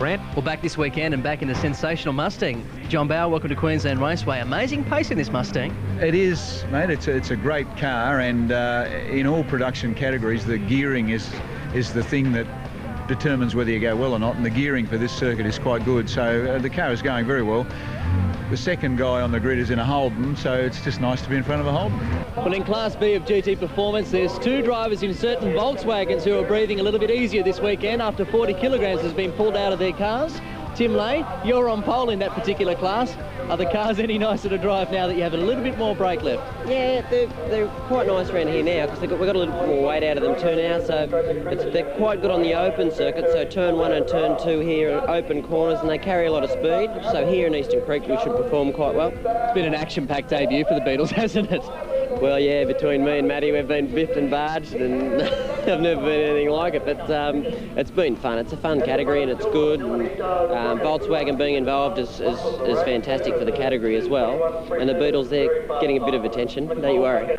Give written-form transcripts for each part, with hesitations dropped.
Brent. Well, back this weekend and back in the sensational Mustang. John Bauer, welcome to Queensland Raceway. Amazing pace in this Mustang. It is, mate. It's a great car, and in all production categories, the gearing is the thing that determines whether you go well or not, and the gearing for this circuit is quite good. So the car is going very well. The second guy on the grid is in a Holden, so it's just nice to be in front of a Holden. Well, in Class B of GT Performance, there's two drivers in certain Volkswagens who are breathing a little bit easier this weekend after 40 kilograms has been pulled out of their cars. Tim Lay, you're on pole in that particular class. Are the cars any nicer to drive now that you have a little bit more brake left? Yeah, they're quite nice around here now because we've got a little bit more weight out of them too now, so they're quite good on the open circuit. So turn 1 and turn 2 here are open corners, and they carry a lot of speed. So here in Eastern Creek we should perform quite well. It's been an action-packed debut for the Beatles, hasn't it? Well, yeah, between me and Matty, we've been biffed and barged, and I've never been anything like it, but it's been fun. It's a fun category, and it's good. And, Volkswagen being involved is fantastic for the category as well. And the Beatles, they're getting a bit of attention, don't you worry.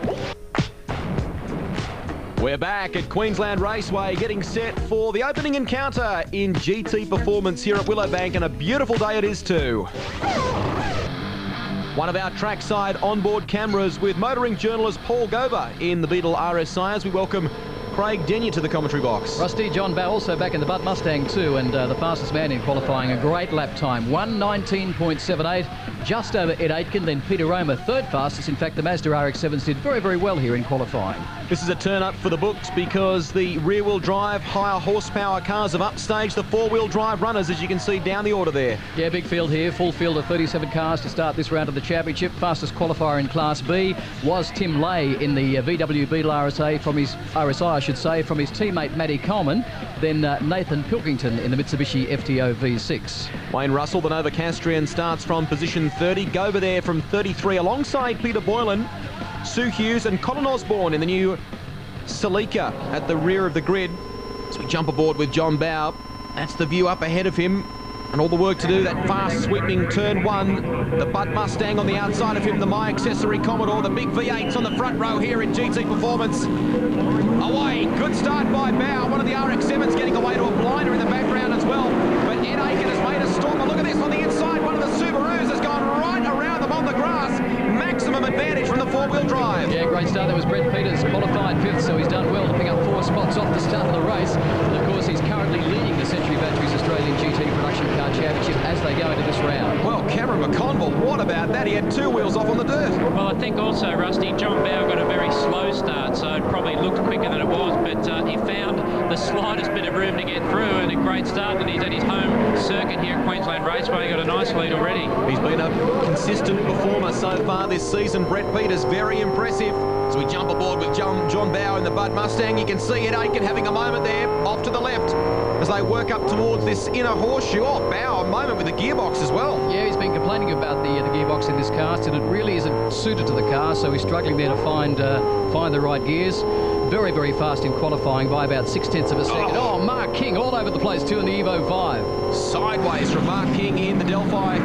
We're back at Queensland Raceway, getting set for the opening encounter in GT Performance here at Willowbank, and a beautiful day it is too. One of our trackside onboard cameras with motoring journalist Paul Gober in the Beetle RSI as we welcome Craig Denyer to the commentary box. Rusty, John Bauer also back in the Butt Mustang too, and the fastest man in qualifying, a great lap time, 1:19.78, just over Ed Aitken, then Peter Roma, third fastest. In fact, the Mazda RX-7s did very, very well here in qualifying. This is a turn up for the books because the rear-wheel drive, higher horsepower cars have upstaged the four-wheel drive runners, as you can see down the order there. Yeah, big field here, full field of 37 cars to start this round of the championship. Fastest qualifier in Class B was Tim Lay in the VW Beetle RSA from his from his teammate Matty Coleman, then Nathan Pilkington in the Mitsubishi FTO V6. Wayne Russell, the Novocastrian, starts from position 30. Gober there from 33 alongside Peter Boylan, Sue Hughes and Colin Osborne in the new Celica at the rear of the grid. As we jump aboard with John Bauer, that's the view up ahead of him. And all the work to do, that fast sweeping turn 1, the Butt Mustang on the outside of him, the My Accessory Commodore, the big V8s on the front row here in GT Performance. Away, good start by Bauer, one of the RX-7s getting away to a blinder in the background as well. But Ed Aitken has made a storm, but look at this on the inside, one of the Subarus has gone right around them on the grass. Maximum advantage from the four-wheel drive. Yeah, great start. That was Brett Peters, qualified 5th, so he's done well to pick up 4 spots off the start of the race. And of course, he's currently leading the Century Batteries Australian GT Production Car Championship as they go into this round. Well, Cameron McConville, what about that? He had 2 wheels off on the dirt. Well, I think also, Rusty, John Bauer got a very slow start, so it probably looked quicker than it was, but he found the slightest bit of room to get through, and a great start, and he's at his home circuit here at Queensland Raceway. Got a nice lead already. He's been a consistent performer so far this season. Brett Peters, very impressive. As we jump aboard with John Bauer in the Butt Mustang, you can see Ed Aitken having a moment there, off to the left, as they work up towards this inner horseshoe. Oh, Bauer, a moment with the gearbox as well. Yeah, he's been complaining about the gearbox in this car, and it really isn't suited to the car, so he's struggling there to find the right gears. Very, very fast in qualifying by about 0.6 of a second. Oh, Mark King all over the place too in the Evo 5. Sideways from Mark King in the Delphi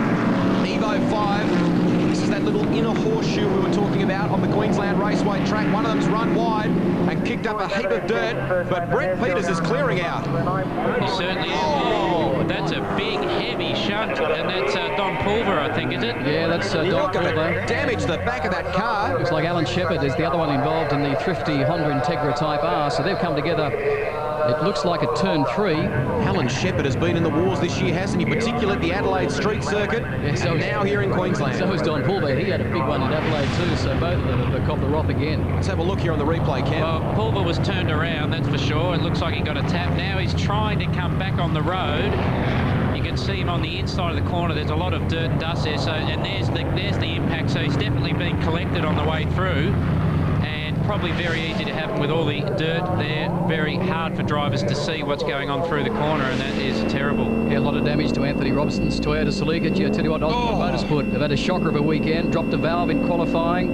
Evo 5. This is that little inner horseshoe we were talking about on the Queensland Raceway track. One of them's run wide and kicked up a heap of dirt, but Brett Peters is clearing out. He certainly is. Oh, that's a big, heavy shunt, and that's Don Pulver, I think, is it? Yeah, that's Don Pulver. Damage the back of that car. Looks like Alan Shepherd is the other one involved in the thrifty Honda Integra Type R, so they've come together. It looks like a turn 3. Alan Shepherd has been in the wars this year, hasn't he? Particularly at the Adelaide Street Circuit, yeah, so now here in Queensland. So is Don Pulver. He had a big one in Adelaide too, so both of them have copped the wrath again. Let's have a look here on the replay, Cam. Well, Pulver was turned around, that's for sure. It looks like he got a tap. Now he's trying to come back on the road. You can see him on the inside of the corner. There's a lot of dirt and dust there, so, and there's the impact. So he's definitely been collected on the way through. Probably very easy to happen with all the dirt there. Very hard for drivers to see what's going on through the corner, and that is terrible. Yeah, a lot of damage to Anthony Robinson's Toyota Celica. Gee, I tell you what, Osborne Motorsport have had a shocker of a weekend. Dropped a valve in qualifying.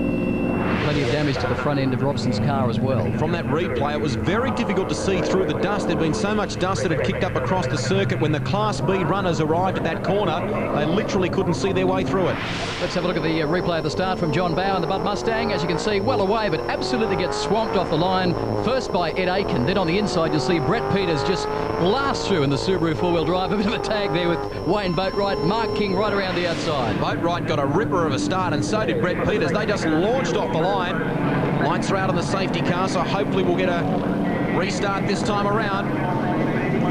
plenty of damage to the front end of Robson's car as well. From that replay, it was very difficult to see through the dust. There'd been so much dust that had kicked up across the circuit. When the Class B runners arrived at that corner, they literally couldn't see their way through it. Let's have a look at the replay at the start from John Bowe and the Bud Mustang. As you can see, well away, but absolutely gets swamped off the line. First by Ed Aiken. Then on the inside, you'll see Brett Peters just blast through in the Subaru four-wheel drive. A bit of a tag there with Wayne Boatwright. Mark King right around the outside. Boatwright got a ripper of a start, and so did Brett Peters. They just launched off the line. Lights are out on the safety car, so hopefully we'll get a restart this time around.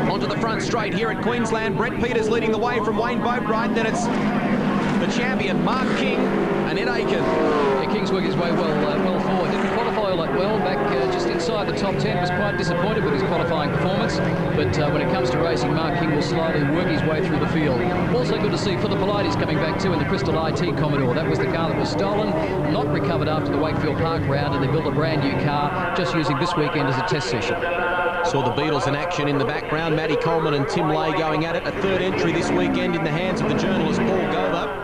Onto the front straight here at Queensland. Brett Peters leading the way from Wayne Boatwright. Then it's the champion, Mark King and Ed Aiken. Yeah, King's worked his way well forward. Didn't qualify all that well. Back just inside the top 10. Was quite disappointed with his qualifying performance. But when it comes to racing, Mark King will slowly work his way through the field. Also good to see Philip Polides coming back too in the Crystal IT Commodore. That was the car that was stolen, not recovered after the Wakefield Park round, and they built a brand new car just using this weekend as a test session. Saw the Beatles in action in the background. Matty Coleman and Tim Lay going at it. A third entry this weekend in the hands of the journalist Paul Gover.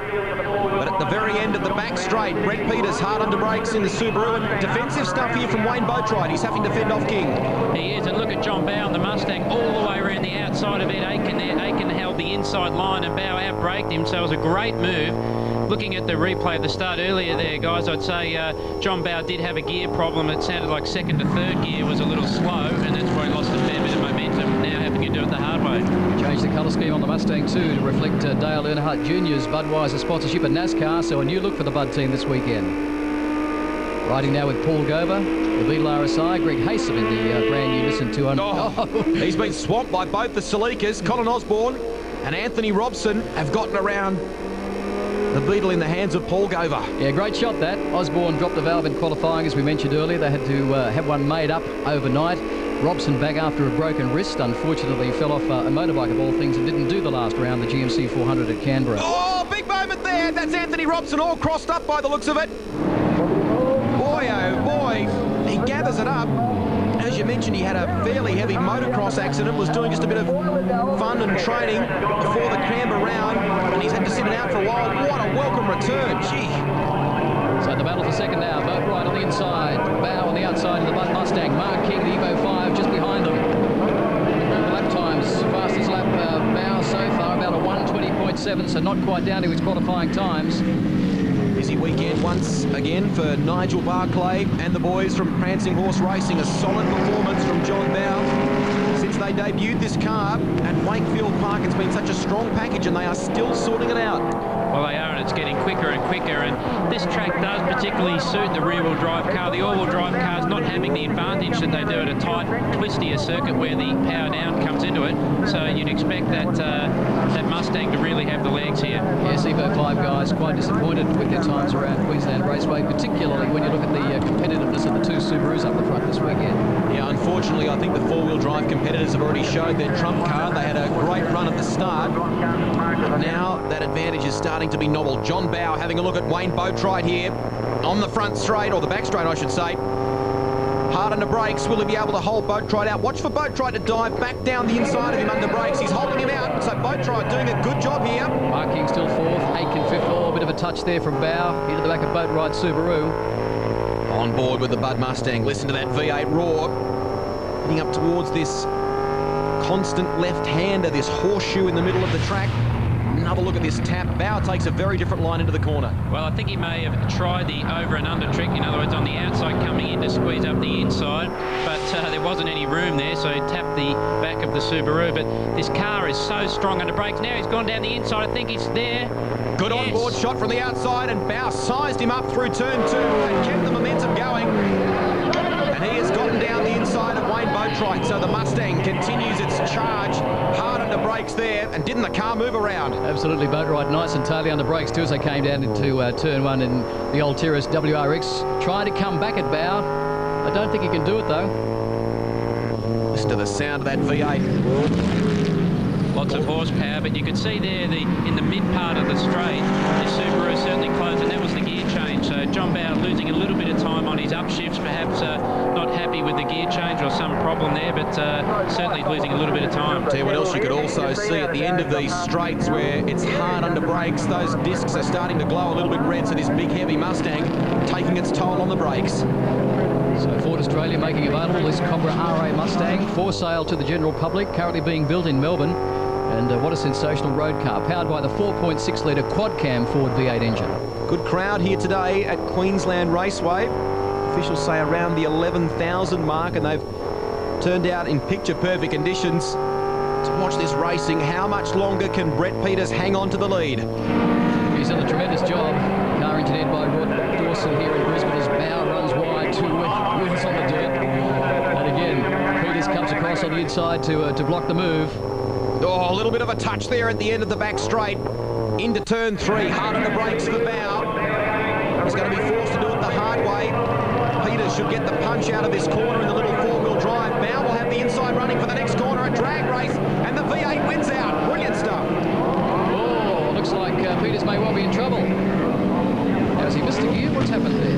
But at the very end of the back straight, Brett Peters hard under brakes in the Subaru, and defensive stuff here from Wayne Boatwright. He's having to fend off King. He is, and look at John Bowe on the Mustang all the way around the outside of Ed Aiken there. Aiken held the inside line and Bowe outbraked him, so it was a great move. Looking at the replay at the start earlier there, guys, I'd say John Bowe did have a gear problem. It sounded like second to third gear was a little slow, and that's why he lost a fair bit of momentum. Now having to do it the hard way. Changed the colour scheme on the Mustang too to reflect Dale Earnhardt Jr.'s Budweiser sponsorship at NASCAR, so a new look for the Bud team this weekend. Riding now with Paul Gover, the Beetle RSI, Greg Haysom in the brand new Nissan 200. Oh, he's been swamped by both the Salikas. Colin Osborne and Anthony Robson have gotten around the Beetle in the hands of Paul Gover. Yeah, great shot that. Osborne dropped the valve in qualifying, as we mentioned earlier. They had to have one made up overnight. Robson back after a broken wrist. Unfortunately, fell off a motorbike of all things and didn't do the last round, the GMC 400 at Canberra. Oh, big moment there. That's Anthony Robson all crossed up by the looks of it. Boy, oh boy, he gathers it up. As you mentioned, he had a fairly heavy motocross accident, was doing just a bit of fun and training before the Canberra round, and he's had to sit it out for a while. What a welcome return, gee. So the battle for second now, Boatwright on the inside, Bowe on the outside of the Bud Mustang, Mark King, the Evo 5 just behind them. Lap times, fastest lap Bowe so far, about a 1:20.7, so not quite down to his qualifying times. Busy weekend once again for Nigel Barclay and the boys from Prancing Horse Racing. A solid performance from John Bowe. Since they debuted this car at Wakefield Park, it's been such a strong package, and they are still sorting it out. Well, they are, and it's getting quicker and quicker, and this track does particularly suit the rear-wheel drive car. The all-wheel drive cars not having the advantage that they do at a tight, twistier circuit where the power down comes into it. So you'd expect that that Mustang to really have the legs here. Yes, Evo 5 guys quite disappointed with their times around Queensland Raceway, particularly when you look at the competitiveness of the two Subarus up the front this weekend. Yeah, unfortunately, I think the four-wheel drive competitors have already showed their trump card. They had a great run at the start, but now that advantage is starting to be novel. John Bowe having a look at Wayne Boatwright here on the front straight, or the back straight, I should say. Hard under brakes. Will he be able to hold Boatwright out? Watch for Boatwright to dive back down the inside of him under brakes. He's holding him out, so Boatwright doing a good job here. Mark King still fourth, Aiken fifth. Oh, a bit of a touch there from Bowe into the back of Boatwright Subaru. On board with the Bud Mustang. Listen to that V8 roar. Heading up towards this constant left-hander, this horseshoe in the middle of the track. Another look at this tap. Bowe takes a very different line into the corner. Well, I think he may have tried the over and under trick, in other words, on the outside coming in to squeeze up the inside, but there wasn't any room there, so he tapped the back of the Subaru. But this car is so strong under brakes. Now he's gone down the inside. I think he's there. Good on-board shot from the outside, and Bowe sized him up through turn 2 and kept the momentum going. And he has gotten down the inside of Wayne Boatwright, so the Mustang continues its charge. Hard under brakes there, and didn't the car move around? Absolutely, Boatwright nice and tightly under brakes too as they came down into turn 1 in the old Terrace WRX. Trying to come back at Bowe. I don't think he can do it though. Listen to the sound of that V8. lots of horsepower. But you could see there in the mid part of the straight, the Subaru certainly closed, and that was the gear change. So John Bower losing a little bit of time on his upshifts, perhaps not happy with the gear change or some problem there, but certainly losing a little bit of time. Tell you what else you could also see at the end of these straights where it's hard under brakes, those discs are starting to glow a little bit red, so this big heavy Mustang taking its toll on the brakes. So Ford Australia making available this Cobra-RA Mustang for sale to the general public, currently being built in Melbourne. And what a sensational road car, powered by the 4.6 litre quad-cam Ford V8 engine. Good crowd here today at Queensland Raceway. Officials say around the 11,000 mark, and they've turned out in picture-perfect conditions to watch this racing. How much longer can Brett Peters hang on to the lead? He's done a tremendous job. Car engineered by Rod Dawson here in Brisbane as Bower runs wide, 2 wheels on the dirt. And again, Peters comes across on the inside to block the move. Oh, a little bit of a touch there at the end of the back straight. Into turn 3, hard on the brakes for Bower. He's going to be forced to do it the hard way. Peters should get the punch out of this corner in the little 4-wheel drive. Bower will have the inside running for the next corner, a drag race, and the V8 wins out. Brilliant stuff. Oh, looks like Peters may well be in trouble. Has he missed a gear? What's happened there?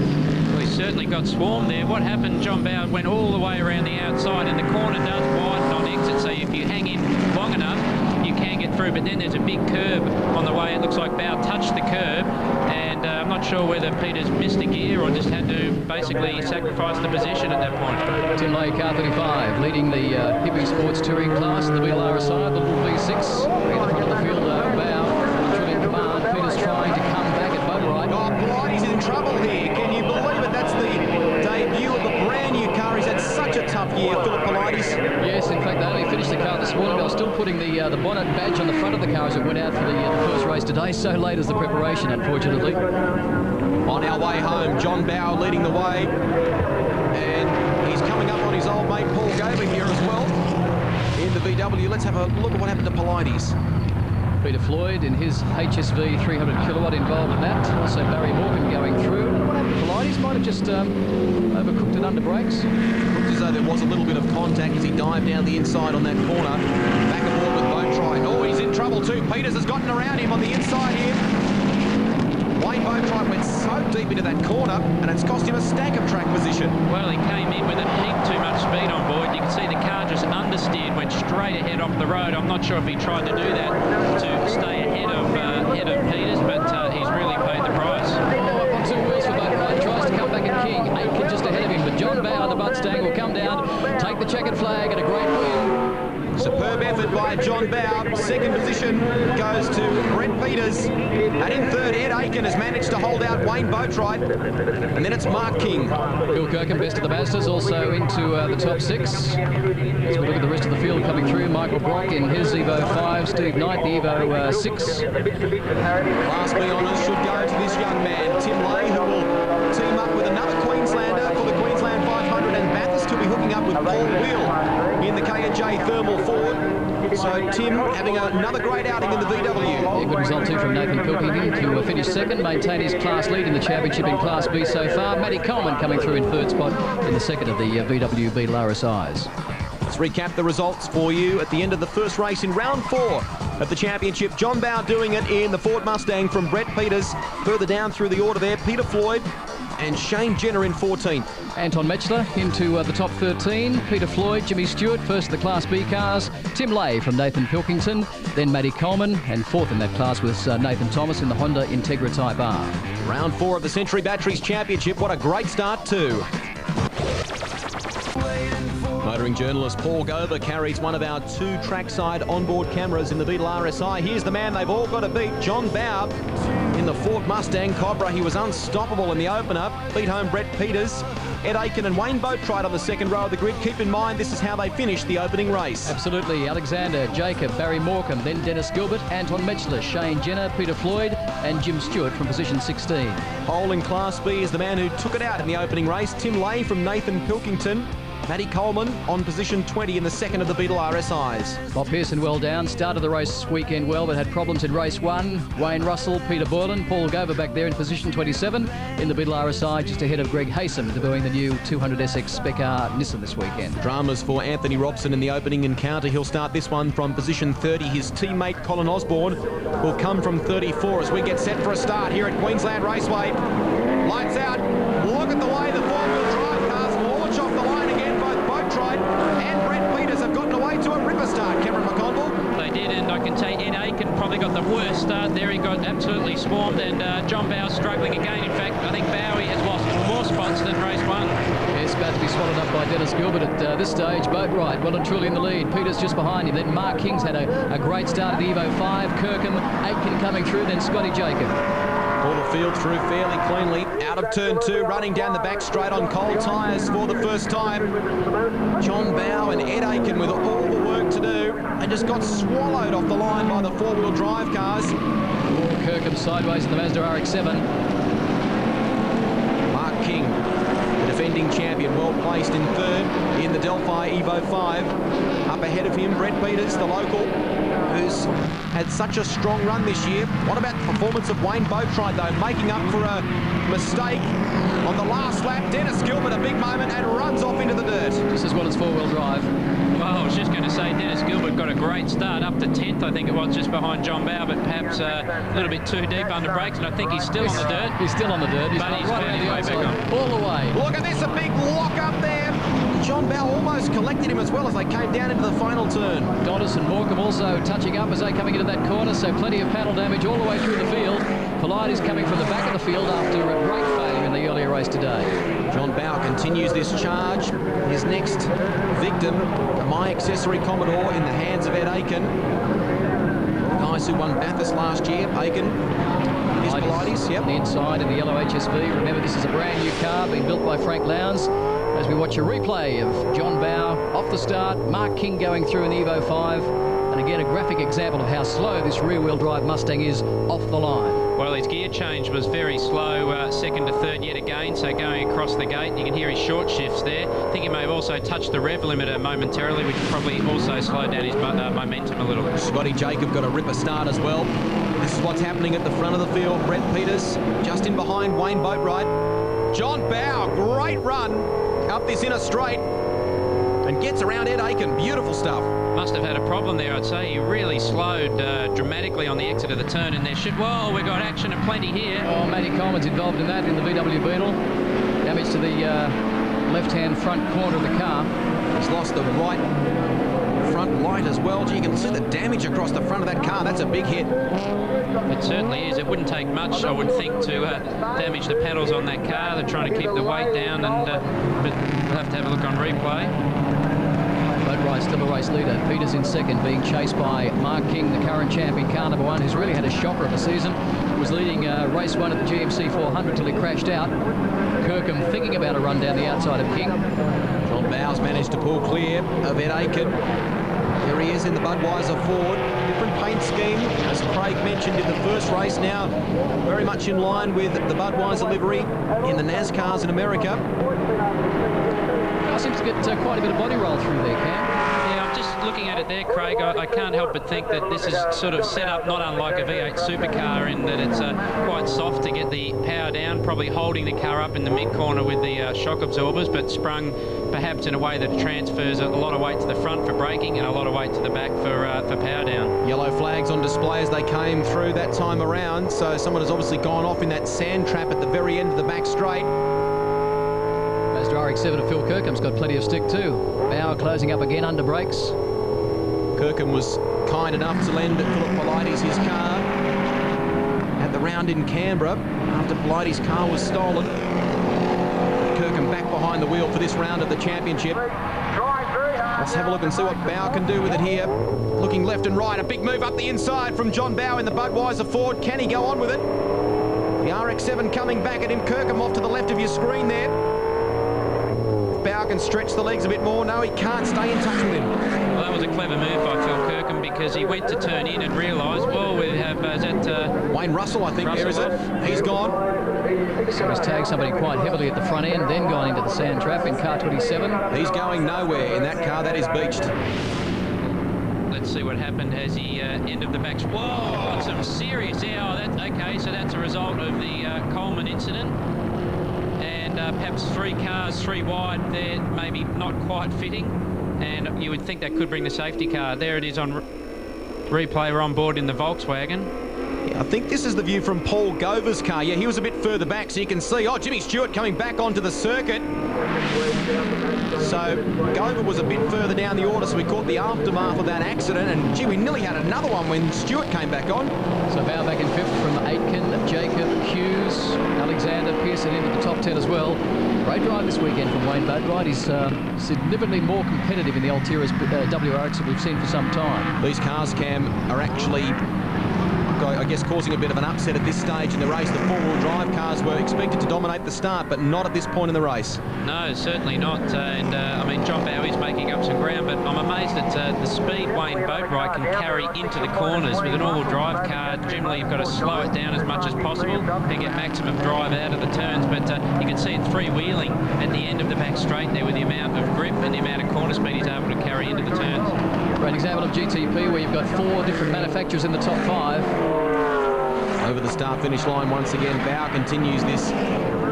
Well, he certainly got swarmed there. What happened, John Bower went all the way around the outside, and the corner does widen on exit, so if you hang in long enough, you can get through. But then there's a big curb on the way. It looks like Bower touched the curb, and I'm not sure whether Peters missed a gear or just had to basically sacrifice the position at that point. Tim Lay, car 35, leading the Hippie Sports Touring class, the VLRSI, the little V6. In the front of the field, Bower, truly in command. Peters trying to come back at motor right. Oh, Blighty's in trouble here. Can you believe it? That's the debut of a brand new car. He's had such a tough year, Philip Blighty's. Yes, in fact, they only finished the car this morning. They were still putting the bonnet badge on the front of the car as it went out for the first race today. So late as the preparation, unfortunately. On our way home, John Bower leading the way. And he's coming up on his old mate Paul Gover here as well in the VW. Let's have a look at what happened to Blighty's. Peter Floyd in his HSV 300 kilowatt involved in that. Also Barry Morgan going through. What happened to Blighty's? Might have just overcooked it under brakes. Looked as though there was a little bit of contact as he dived down the inside on that corner. Back aboard with Boatwright. Oh, he's in trouble too. Peters has gotten around him on the inside here. Wayne Boatwright went so deep into that corner, and it's cost him a stack of track position. Well, he came in with a heap too much speed on board. You can see the car just understeered, went straight ahead off the road. I'm not sure if he tried to do that to stay ahead of Peters, but he's really paid the price. Oh, up on 2 wheels for Boatwright. Tries to come back at King. Aiken just ahead of him, but John Bower, the Mustang, will come down, take the checkered flag, and a great win. Superb effort by John Bower. Second position goes to Brett Peters. And in third, Ed Aiken has managed to hold out Wayne Boatwright. And then it's Mark King. Bill Kirkham, best of the Masters, also into the top 6. As we look at the rest of the field coming through, Michael Brock in his Evo 5, Steve Knight, the Evo 6. Class B honours should go to this young man, Tim Lay, who will team up with another Queenslander for the Queensland 500, and Bathurst will be hooking up with Paul Wheel in the K&J Thermal Ford. So Tim having another great outing in the VW. Yeah, good result too from Nathan Pilkington to finish second, maintain his class lead in the championship in Class B so far. Matty Coleman coming through in third spot in the second of the VW VLRSIs. Let's recap the results for you at the end of the first race in round 4 of the championship. John Bower doing it in the Ford Mustang from Brett Peters. Further down through the order there, Peter Floyd and Shane Jenner in 14th. Anton Metchler into the top 13. Peter Floyd, Jimmy Stewart, first of the Class B cars. Tim Lay from Nathan Pilkington, then Matty Coleman, and fourth in that class was Nathan Thomas in the Honda Integra Type R. Round 4 of the Century Batteries Championship. What a great start too. Motoring journalist Paul Gover carries one of our 2 trackside onboard cameras in the Beetle RSI. Here's the man they've all got to beat, John Bower. In the Ford Mustang Cobra, he was unstoppable in the opener. Beat home Brett Peters, Ed Aiken and Wayne Boatwright on the second row of the grid. Keep in mind, this is how they finished the opening race. Absolutely. Alexander, Jacob, Barry Morecambe, then Dennis Gilbert, Anton Metchler, Shane Jenner, Peter Floyd and Jim Stewart from position 16. Pole in Class B is the man who took it out in the opening race. Tim Lay from Nathan Pilkington. Matty Coleman on position 20 in the second of the Beetle RSIs. Bob Pearson well down, started the race weekend well, but had problems in race 1. Wayne Russell, Peter Boylan, Paul Gover back there in position 27 in the Beetle RSI, just ahead of Greg Haysom, debuting the new 200SX Spec-R Nissan this weekend. Dramas for Anthony Robson in the opening encounter. He'll start this one from position 30. His teammate Colin Osborne will come from 34 as we get set for a start here at Queensland Raceway. Lights out. Look at the way the four-wheel drive cars launch off the line again. Both Boatright and Brett Peters have gotten away to a ripper start. Cameron McConville. They did, and I can say Ed Aiken probably got the worst start there. He got absolutely swarmed, and John Bow's struggling again. In fact, I think Bowie has lost more spots than race 1. Yes, about to be swallowed up by Dennis Gilbert at this stage. Boatright well and truly in the lead. Peters just behind him. Then Mark King's had a great start at the Evo 5. Kirkham, Aitken coming through, then Scotty Jacob. All the field through fairly cleanly. Out of turn 2, running down the back straight on cold tyres for the first time. John Bow and Ed Aiken with all the work to do and just got swallowed off the line by the four-wheel drive cars. Kirkham sideways in the Mazda RX-7. Mark King, the defending champion, well placed in third in the Delphi Evo 5. Up ahead of him, Brett Peters, the local, who's had such a strong run this year. What about the performance of Wayne Boatright, though, making up for a mistake on the last lap? Dennis Gilbert, a big moment, and runs off into the dirt. Just as well as four-wheel drive. Well, I was just going to say Dennis Gilbert got a great start up to 10th, I think it was, just behind John Bow, but perhaps a little bit too deep under brakes, and I think he's still on the dirt. He's still on the dirt. He's But he's right found his way outside, back on. all the way. Look at this, a big lock up there. John Bow almost collected him as well as they came down into the final turn. Dodds and Morecambe also touching up as they coming into that corner, so plenty of panel damage all the way through the field. Polides coming from the back of the field after a great failure in the earlier race today. John Bow continues this charge. His next victim, a My Accessory Commodore in the hands of Ed Aiken. The guys who won Bathurst last year. Aiken is Polides, yep. On the inside in the yellow HSV. Remember, this is a brand new car being built by Frank Lowndes. As we watch a replay of John Bow off the start, Mark King going through an Evo 5, and again a graphic example of how slow this rear-wheel drive Mustang is off the line. Well, his gear change was very slow, second to third yet again, so going across the gate, you can hear his short shifts there. I think he may have also touched the rev limiter momentarily, which probably also slowed down his momentum a little. Scotty Jacob got a ripper start as well. This is what's happening at the front of the field. Brett Peters just in behind Wayne Boatright. John Bow, great run up this inner straight and gets around Ed Aiken. Beautiful stuff. Must have had a problem there, I'd say. He really slowed dramatically on the exit of the turn, and there should... Well, we've got action aplenty here. Oh, Matty Coleman's involved in that in the VW Beetle. Damage to the left-hand front corner of the car. He's lost the right front light as well. You can see the damage across the front of that car. That's a big hit. It certainly is. It wouldn't take much, I would think, to damage the panels on that car. They're trying to keep the weight down, and but we'll have to have a look on replay. Boatright still a race leader. Peters in second, being chased by Mark King, the current champion, car number 1, who's really had a shocker of a season. Was leading race 1 at the GMC 400 till he crashed out. Kirkham thinking about a run down the outside of King. John Bow's managed to pull clear of Ed Aiken. There he is in the Budweiser Ford. Different paint scheme, as Craig mentioned in the first race. Now very much in line with the Budweiser livery in the NASCARs in America. Seems to get quite a bit of body roll through there, Cam. Yeah, I'm just looking at it there, Craig. I can't help but think that this is sort of set up not unlike a V8 supercar in that it's quite soft to get the power down, probably holding the car up in the mid-corner with the shock absorbers, but sprung perhaps in a way that transfers a lot of weight to the front for braking and a lot of weight to the back for power down. Yellow flags on display as they came through that time around, so someone has obviously gone off in that sand trap at the very end of the back straight. Mazda RX-7 of Phil Kirkham's got plenty of stick too. Bow closing up again under brakes. Kirkham was kind enough to lend Philip Polides his car at the round in Canberra after Polides' car was stolen. Kirkham back behind the wheel for this round of the championship. Let's have a look and see what Bow can do with it here. Looking left and right, a big move up the inside from John Bow in the Budweiser Ford. Can he go on with it? The RX-7 coming back at him. Kirkham off to the left of your screen there. Bow can stretch the legs a bit more. No, he can't stay in touch with him. Well, that was a clever move by Phil Kirkham because he went to turn in and realised, well, we have Wayne Russell, I think. There is it. He's gone. So he's tagged somebody quite heavily at the front end, then gone into the sand trap in car 27. He's going nowhere in that car. That is beached. Let's see what happened as he ended the back. Whoa, some serious okay, so that's a result of the Coleman incident. And perhaps 3 cars, 3 wide there, maybe not quite fitting. And you would think that could bring the safety car. There it is on replay. We're on board in the Volkswagen. Yeah, I think this is the view from Paul Gover's car. Yeah, he was a bit further back, so you can see, Jimmy Stewart coming back onto the circuit. So Gover was a bit further down the order, so we caught the aftermath of that accident, and gee, we nearly had another one when Stewart came back on. So Bauer back in 5th from Aitken, Jacob, Hughes, Alexander, Pearson into the top 10 as well. Great drive this weekend from Wayne Boatwright. He's significantly more competitive in the Altiera's WRX that we've seen for some time. These cars, Cam, are actually, I guess, causing a bit of an upset at this stage in the race. The 4-wheel drive cars were expected to dominate the start, but not at this point in the race. No, certainly not. I mean, John Bowie's making up some ground, but I'm amazed at the speed Wayne Boatwright can carry into the corners. With an all-wheel drive car, generally you've got to slow it down as much as possible and get maximum drive out of the turns. But you can see it freewheeling at the end of the back straight there with the amount of grip and the amount of corner speed he's able to carry into the turns. Great example of GTP where you've got 4 different manufacturers in the top 5. Over the start-finish line once again, Bauer continues this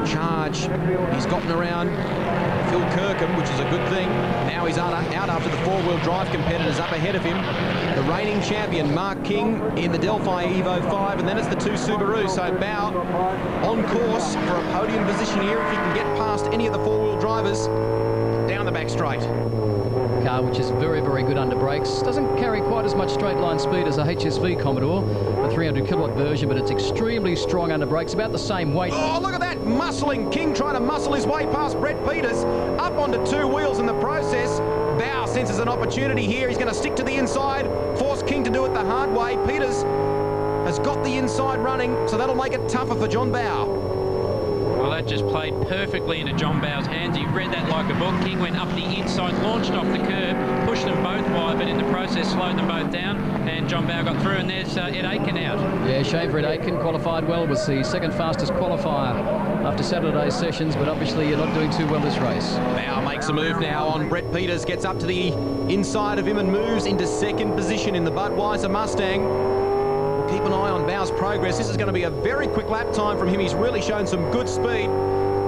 charge. He's gotten around Phil Kirkham, which is a good thing. Now he's out after the 4-wheel drive competitors up ahead of him. The reigning champion, Mark King, in the Delphi Evo 5, and then it's the 2 Subaru. So Bauer on course for a podium position here if he can get past any of the 4-wheel drivers down the back straight. Car which is very, very good under brakes. Doesn't carry quite as much straight line speed as a HSV Commodore, the 300 kilowatt version, but it's extremely strong under brakes, about the same weight. Oh, look at that muscling King trying to muscle his way past Brett Peters, up onto 2 wheels in the process. Bauer senses an opportunity here. He's going to stick to the inside, force King to do it the hard way. Peters has got the inside running, so that'll make it tougher for John Bauer. Well, that just played perfectly into John Bauer's hands. He read that like a book. King went up the inside, launched off the curb, pushed them both wide, but in the process slowed them both down, and John Bauer got through, and there's Ed Aitken out. Yeah, shame for Ed Aitken. Qualified well, was the 2nd fastest qualifier after Saturday's sessions, but obviously you're not doing too well this race. Bauer makes a move now on Brett Peters, gets up to the inside of him and moves into 2nd position in the Budweiser Mustang. Keep an eye on Bauer's progress. This is going to be a very quick lap time from him. He's really shown some good speed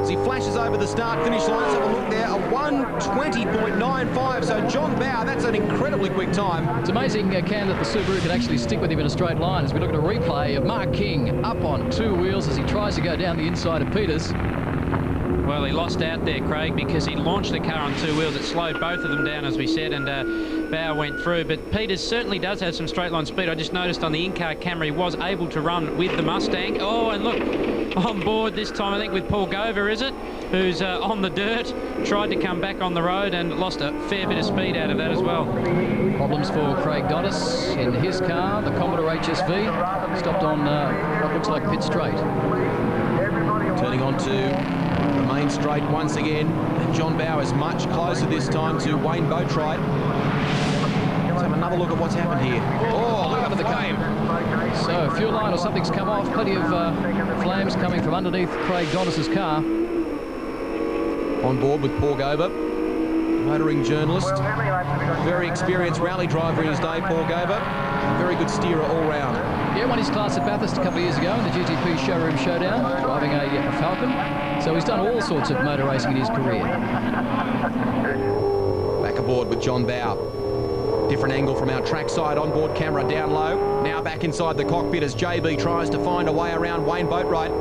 as he flashes over the start-finish line. Let's have a look there, a 1:20.95. So John Bauer, that's an incredibly quick time. It's amazing, Cam, that the Subaru can actually stick with him in a straight line as we look at a replay of Mark King up on 2 wheels as he tries to go down the inside of Peters. Well, he lost out there, Craig, because he launched the car on 2 wheels. It slowed both of them down, as we said, and Bauer went through. But Peters certainly does have some straight line speed. I just noticed on the in-car camera he was able to run with the Mustang. Oh, and look, on board this time, I think, with Paul Gover, is it? Who's on the dirt, tried to come back on the road and lost a fair bit of speed out of that as well. Problems for Craig Dottis in his car, the Commodore HSV, stopped on what looks like pit straight. Turning on to the main straight once again, and John Bauer is much closer this time to Wayne Boatwright. Let's have another look at what's happened here. Oh, look under the flame. So fuel line or something's come off. Plenty of flames coming from underneath Craig Dottis's car. On board with Paul Gover, motoring journalist, very experienced rally driver in his day, Paul Gover. Very good steerer all round. Yeah, won his class at Bathurst a couple of years ago in the GTP Showroom Showdown, driving a Falcon. So he's done all sorts of motor racing in his career. Back aboard with John Bauer. Different angle from our trackside onboard camera down low. Now back inside the cockpit as JB tries to find a way around Wayne Boatwright.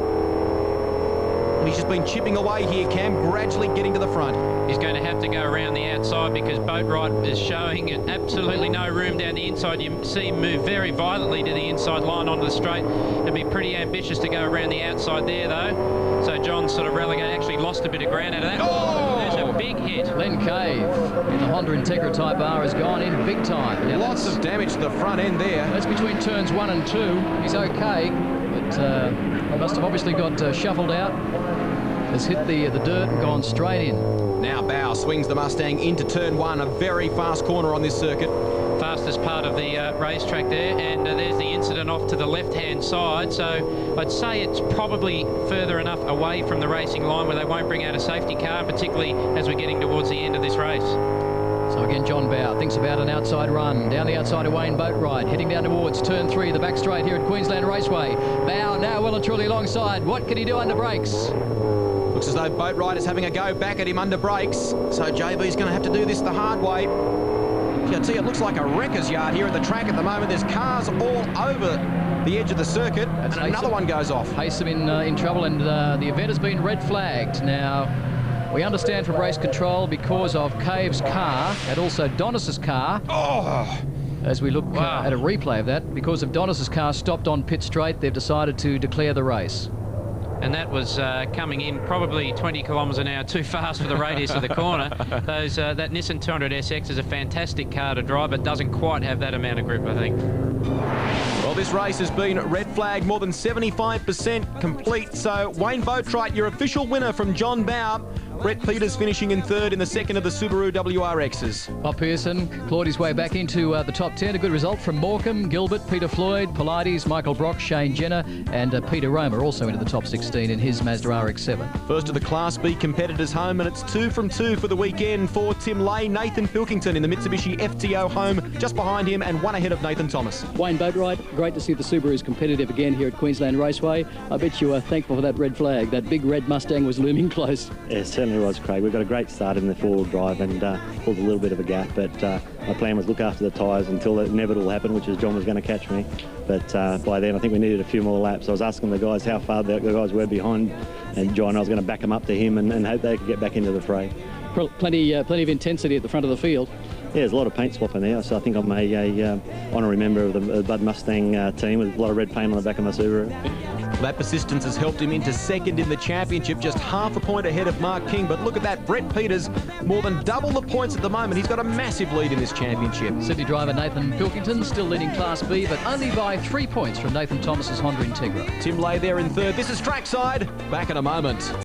And he's just been chipping away here, Cam, gradually getting to the front. He's going to have to go around the outside because Boatwright is showing absolutely no room down the inside. You see him move very violently to the inside line onto the straight. It'd be pretty ambitious to go around the outside there, though. So John sort of relegated, actually lost a bit of ground out of that. Oh, there's a big hit. Len Cave in the Honda Integra Type R has gone in big time. Now lots of damage to the front end there. That's between turns 1 and 2. He's okay, but he must have obviously got shuffled out. Has hit the dirt and gone straight in. Now Bauer swings the Mustang into turn 1, a very fast corner on this circuit. fastest part of the racetrack there, and there's the incident off to the left-hand side. So I'd say it's probably further enough away from the racing line where they won't bring out a safety car, particularly as we're getting towards the end of this race. So again, John Bowe thinks about an outside run. Down the outside of Wayne Boatwright, heading down towards turn 3, the back straight here at Queensland Raceway. Bowe now well and truly alongside. What can he do under brakes? Looks as though Boatwright is having a go back at him under brakes. So JB's going to have to do this the hard way. I tell you, it looks like a wrecker's yard here at the track at the moment. There's cars all over the edge of the circuit, and another one goes off. Haysom in trouble, and the event has been red flagged. Now, we understand from race control because of Cave's car and also Donis's car. As we look at a replay of that, because of Donis's car stopped on pit straight, they've decided to declare the race. And that was coming in probably 20 kilometres an hour too fast for the radius of the corner. That Nissan 200SX is a fantastic car to drive, but doesn't quite have that amount of grip, I think. Well, this race has been red flagged, more than 75% complete. So Wayne Boatwright, your official winner from John Bowe. Brett Peters finishing in third in the second of the Subaru WRXs. Bob Pearson clawed his way back into the top 10. A good result from Morecambe, Gilbert, Peter Floyd, Pilates, Michael Brock, Shane Jenner, and Peter Romer also into the top 16 in his Mazda RX-7. First of the Class B competitors home, and it's 2 from 2 for the weekend for Tim Lay. Nathan Pilkington in the Mitsubishi FTO home, just behind him and one ahead of Nathan Thomas. Wayne Boatwright, great to see the Subarus competitive again here at Queensland Raceway. I bet you are thankful for that red flag. That big red Mustang was looming close. Yeah, it certainly was, Craig. We've got a great start in the four-wheel drive and pulled a little bit of a gap, but my plan was look after the tyres until the inevitable happened, which is John was going to catch me. But by then I think we needed a few more laps. I was asking the guys how far the guys were behind, and John, I was going to back them up to him and hope they could get back into the fray. Plenty of intensity at the front of the field. Yeah, there's a lot of paint swapping there, so I think I'm a honorary member of the Bud Mustang team with a lot of red paint on the back of my Subaru. That persistence has helped him into second in the championship, just half a point ahead of Mark King. But look at that, Brett Peters, more than double the points at the moment. He's got a massive lead in this championship. Sydney driver Nathan Pilkington still leading Class B, but only by 3 points from Nathan Thomas's Honda Integra. Tim Lay there in third. This is trackside. Back in a moment.